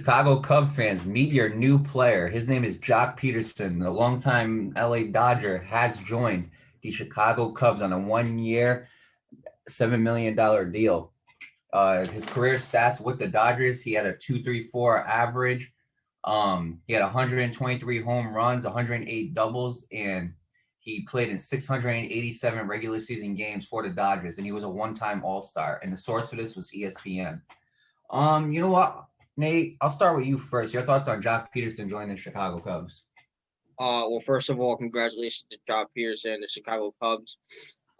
Chicago Cubs fans, meet your new player. His name is Joc Pederson. The longtime LA Dodger has joined the Chicago Cubs on a 1 year, $7 million deal. His career stats with the Dodgers, he had a 2.34 average. He had 123 home runs, 108 doubles, and he played in 687 regular season games for the Dodgers, and he was a one-time All-Star. And the source for this was ESPN. You know what, Nate? I'll start with you first. Your thoughts on Joc Pederson joining the Chicago Cubs? Well, first of all, congratulations to Joc Pederson and the Chicago Cubs.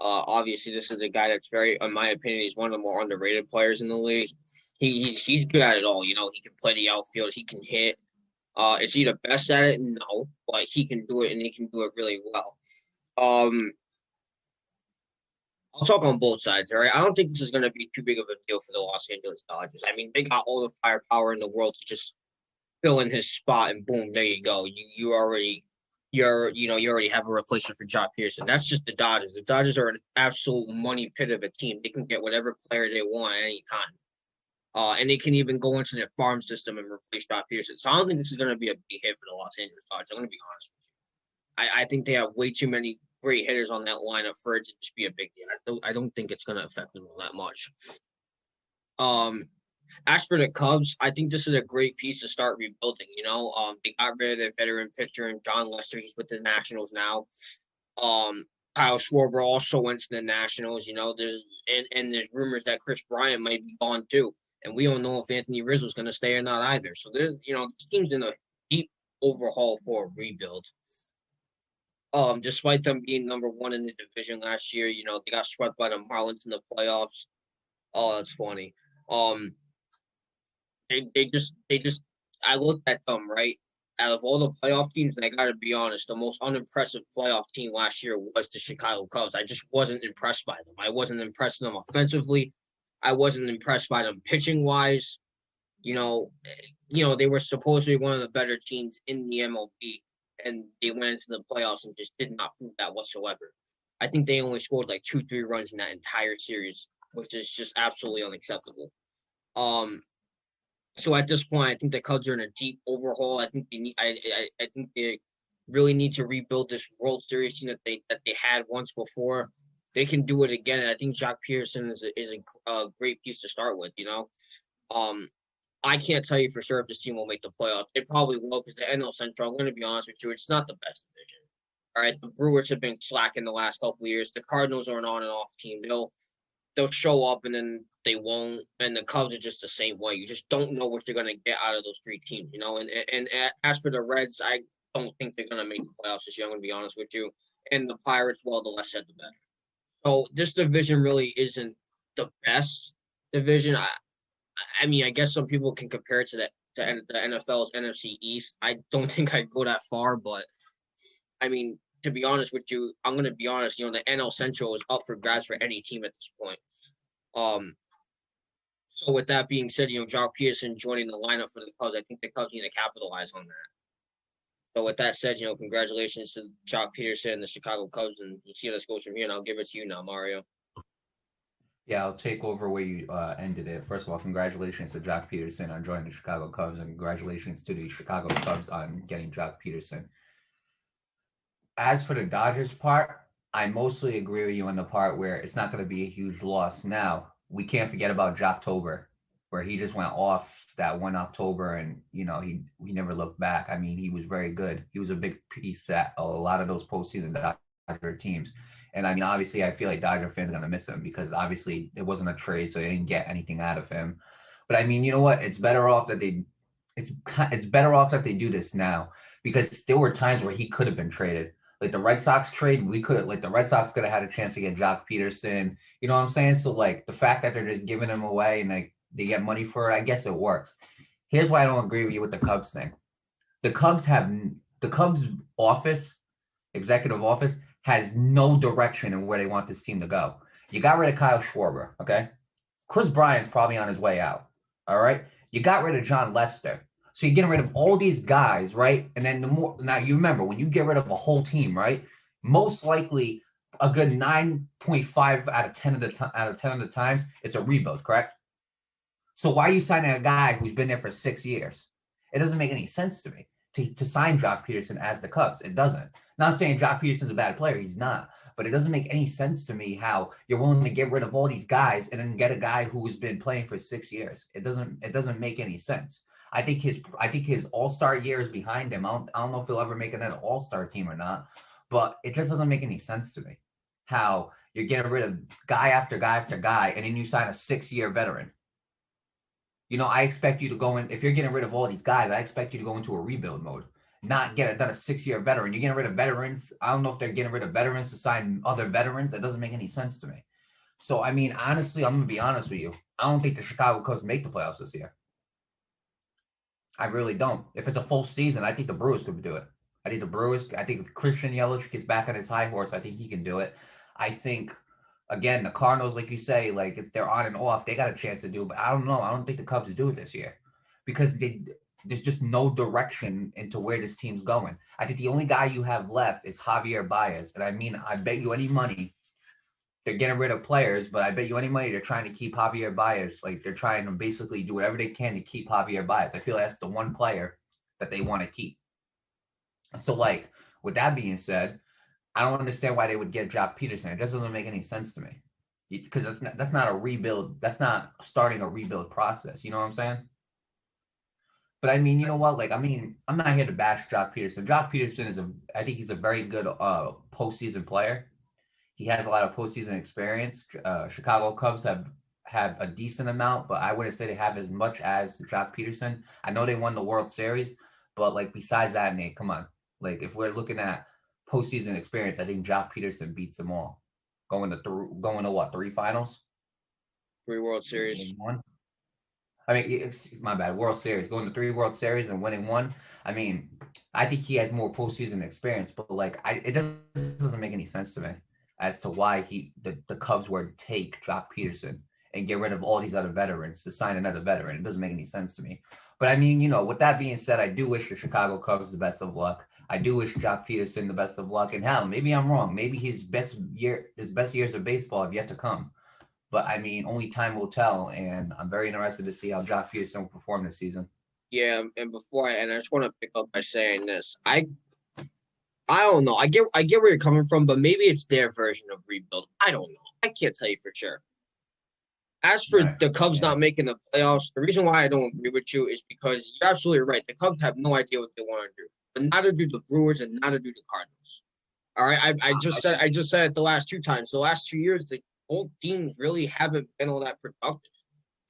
Obviously, this is a guy that's very, in my opinion, he's one of the more underrated players in the league. He's good at it all. You know, he can play the outfield, he can hit. Is he the best at it? No, but he can do it and he can do it really well. I'll talk on both sides, all right? I don't think this is going to be too big of a deal for the Los Angeles Dodgers. I mean, they got all the firepower in the world to just fill in his spot, and boom, there you go. You already have a replacement for Joc Pederson. That's just the Dodgers. The Dodgers are an absolute money pit of a team. They can get whatever player they want at any time. And they can even go into their farm system and replace Joc Pederson. So I don't think this is going to be a big hit for the Los Angeles Dodgers. I'm going to be honest with you. I think they have way too many great hitters on that lineup for it to just be a big deal. I don't think it's going to affect them that much. As for the Cubs, I think this is a great piece to start rebuilding. You know, they got rid of their veteran pitcher and John Lester. He's with the Nationals now. Kyle Schwarber also went to the Nationals. You know, there's rumors that Chris Bryant might be gone too, and we don't know if Anthony Rizzo's going to stay or not either. So this team's in a deep overhaul for a rebuild. Despite them being number one in the division last year, you know, they got swept by the Marlins in the playoffs. Oh, that's funny. They just I looked at them, right? Out of all the playoff teams, and I gotta be honest, the most unimpressive playoff team last year was the Chicago Cubs. I just wasn't impressed by them. I wasn't impressed with them offensively. I wasn't impressed by them pitching wise. You know, they were supposed to be one of the better teams in the MLB, and they went into the playoffs and just did not prove that whatsoever. I think they only scored like 2-3 runs in that entire series, which is just absolutely unacceptable. So at this point, I think the Cubs are in a deep overhaul. I think they need. I think they really need to rebuild this World Series team that they had once before. They can do it again, and I think Joc Pederson is a great piece to start with. You know, I can't tell you for sure if this team will make the playoffs. They probably will because the NL Central. I'm going to be honest with you, it's not the best division. All right, the Brewers have been slack in the last couple of years. The Cardinals are an on and off team. They'll show up and then they won't. And the Cubs are just the same way. You just don't know what you're going to get out of those three teams, you know. And as for the Reds, I don't think they're going to make the playoffs this year. I'm going to be honest with you. And the Pirates, well, the less said, the better. So this division really isn't the best division. I mean, I guess some people can compare it to the NFL's NFC East. I don't think I'd go that far, but I mean, to be honest with you, I'm going to be honest, you know, the NL Central is up for grabs for any team at this point. So with that being said, you know, Joc Pederson joining the lineup for the Cubs, I think the Cubs need to capitalize on that. So with that said, you know, congratulations to Joc Pederson and the Chicago Cubs, and we'll see how this goes from here, and I'll give it to you now, Mario. Yeah, I'll take over where you ended it. First of all, congratulations to Joc Pederson on joining the Chicago Cubs, and congratulations to the Chicago Cubs on getting Joc Pederson. As for the Dodgers part, I mostly agree with you on the part where it's not going to be a huge loss. Now, we can't forget about Joctober, where he just went off that one October and, you know, he never looked back. I mean, he was very good. He was a big piece that a lot of those postseason Dodger teams. And I mean, obviously, I feel like Dodger fans are going to miss him because obviously it wasn't a trade, so they didn't get anything out of him. But I mean, you know what? It's better off that they do this now because there were times where he could have been traded. Like the Red Sox trade, the Red Sox could have had a chance to get Joc Pederson. You know what I'm saying? So like the fact that they're just giving him away and like they get money for it, I guess it works. Here's why I don't agree with you with the Cubs thing. The Cubs executive office has no direction in where they want this team to go. You got rid of Kyle Schwarber, okay? Chris Bryant's probably on his way out, all right? You got rid of John Lester. So you're getting rid of all these guys, right? And then now you remember when you get rid of a whole team, right? Most likely a good 9.5 out of 10 of the times, it's a rebuild, correct? So why are you signing a guy who's been there for 6 years? It doesn't make any sense to me to sign Joc Pederson as the Cubs. It doesn't. Not saying Joc Pederson's a bad player. He's not. But it doesn't make any sense to me how you're willing to get rid of all these guys and then get a guy who's been playing for 6 years. It doesn't make any sense. I think his All-Star year is behind him. I don't know if he'll ever make another All-Star team or not, but it just doesn't make any sense to me how you're getting rid of guy after guy after guy, and then you sign a 6-year veteran. I expect you to go in, if you're getting rid of all these guys, I expect you to go into a rebuild mode, not get a 6-year veteran. You're getting rid of veterans. I don't know if they're getting rid of veterans to sign other veterans. That doesn't make any sense to me. So, I mean, honestly, I'm going to be honest with you. I don't think the Chicago Cubs make the playoffs this year. I really don't. If it's a full season, I think the Brewers could do it. I think if Christian Yelich gets back on his high horse, I think he can do it. I think, again, the Cardinals, like you say, like if they're on and off, they got a chance to do it. But I don't know. I don't think the Cubs do it this year because there's just no direction into where this team's going. I think the only guy you have left is Javier Baez. And I mean, I bet you any money they're getting rid of players, but I bet you any money they're trying to keep Javier Baez. Like they're trying to basically do whatever they can to keep Javier Baez. I feel that's the one player that they want to keep. So, like, with that being said, I don't understand why they would get Joc Pederson. It just doesn't make any sense to me because that's not a rebuild. That's not starting a rebuild process. You know what I'm saying? But I mean, you know what? Like, I mean, I'm not here to bash Joc Pederson. Joc Pederson I think he's a very good postseason player. He has a lot of postseason experience. Chicago Cubs have a decent amount, but I wouldn't say they have as much as Joc Pederson. I know they won the World Series, but like besides that, Nate, come on. Like if we're looking at postseason experience, I think Joc Pederson beats them all. Going to what, 3 finals? 3 World Series. One. I mean, my bad. World Series, going to 3 World Series and winning 1. I mean, I think he has more postseason experience, but like, it doesn't make any sense to me as to why the Cubs would take Joc Pederson and get rid of all these other veterans to sign another veteran. It doesn't make any sense to me. But I mean, with that being said, I do wish the Chicago Cubs the best of luck. I do wish Joc Pederson the best of luck. And hell, maybe I'm wrong. Maybe his best years of baseball have yet to come. But I mean, only time will tell. And I'm very interested to see how Joc Pederson will perform this season. Yeah, and I just want to pick up by saying this. I don't know. I get where you're coming from, but maybe it's their version of rebuild. I don't know. I can't tell you for sure. As for the Cubs not making the playoffs, the reason why I don't agree with you is because you're absolutely right. The Cubs have no idea what they want to do, but neither do the Brewers and neither do the Cardinals. All right, I just said it the last 2 times. The last 2 years, the both teams really haven't been all that productive.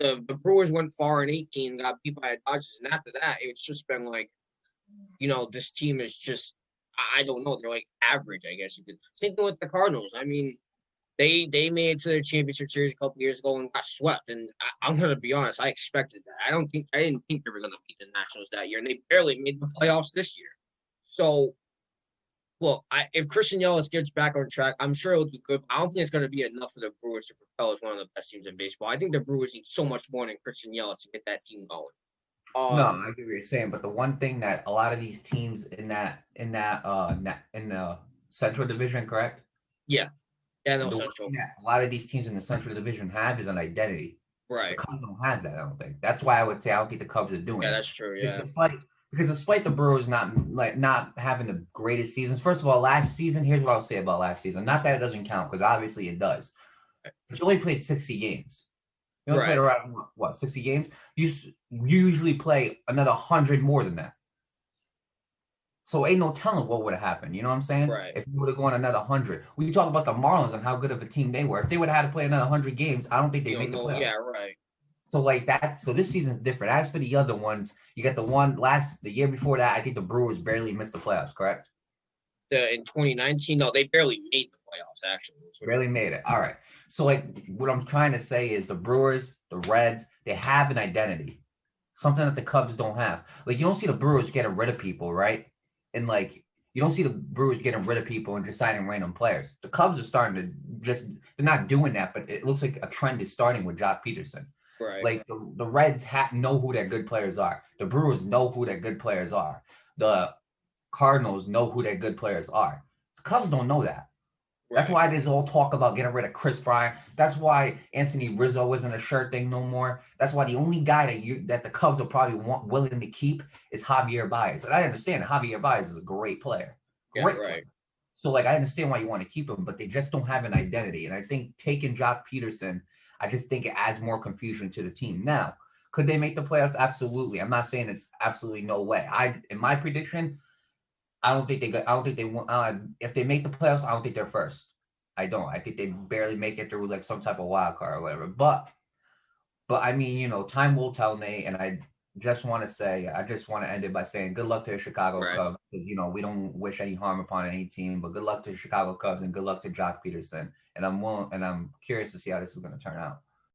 The Brewers went far in 18, got beat by the Dodgers, and after that, it's just been like, this team is just, I don't know, they're like average, I guess you could. Same thing with the Cardinals. I mean, they made it to the championship series a couple years ago and got swept. And I'm going to be honest, I expected that. I didn't think they were going to beat the Nationals that year, and they barely made the playoffs this year. So, well, if Christian Yelich gets back on track, I'm sure it'll be good. I don't think it's going to be enough for the Brewers to propel as one of the best teams in baseball. I think the Brewers need so much more than Christian Yelich to get that team going. No, I get what you're saying, but the one thing that a lot of these teams in the Central Division, correct? Yeah. Yeah, no, Central. A lot of these teams in the Central Division have is an identity. Right. The Cubs don't have that, I don't think. That's why I would say I don't think the Cubs are doing it. Yeah, that's true, yeah. Because despite the Brewers not having the greatest seasons, first of all, last season, here's what I'll say about last season. Not that it doesn't count, because obviously it does. But you only played 60 games. You only played around, 60 games? You usually play another 100 more than that. So ain't no telling what would have happened. You know what I'm saying? Right. If you would have gone another 100. We talk about the Marlins and how good of a team they were. If they would have had to play another 100 games, I don't think they'd make the playoffs. Yeah, right. So this season's different. As for the other ones, you got the year before that, I think the Brewers barely missed the playoffs, correct? In 2019, no, they barely made the playoffs, actually. Barely made it. All right. So, what I'm trying to say is the Brewers, the Reds, they have an identity. Something that the Cubs don't have. You don't see the Brewers getting rid of people, right? And, you don't see the Brewers getting rid of people and just signing random players. The Cubs are starting to they're not doing that, but it looks like a trend is starting with Joc Pederson. Right. The Reds know who their good players are. The Brewers know who their good players are. The Cardinals know who their good players are. The Cubs don't know that. That's Right. why there's all talk about getting rid of Chris Bryant. That's why Anthony Rizzo isn't a sure thing no more. That's why the only guy that the Cubs will probably willing to keep is Javier Baez. And I understand Javier Baez is a great player, Yeah. great player. Right. So like I understand why you want to keep him, but they just don't have an identity. And I think taking Joc Pederson, I just think it adds more confusion to the team. Now, could they make the playoffs? Absolutely. I'm not saying it's absolutely no way. In my prediction, I don't think they. I don't think they want. If they make the playoffs, I don't think they're first. I don't. I think they barely make it through like some type of wild card or whatever. But I mean, time will tell, Nate. And I just want to say, I just want to end it by saying, good luck to the Chicago Right. Cubs. Because we don't wish any harm upon any team, but good luck to the Chicago Cubs and good luck to Joc Pederson. And I'm curious to see how this is going to turn out.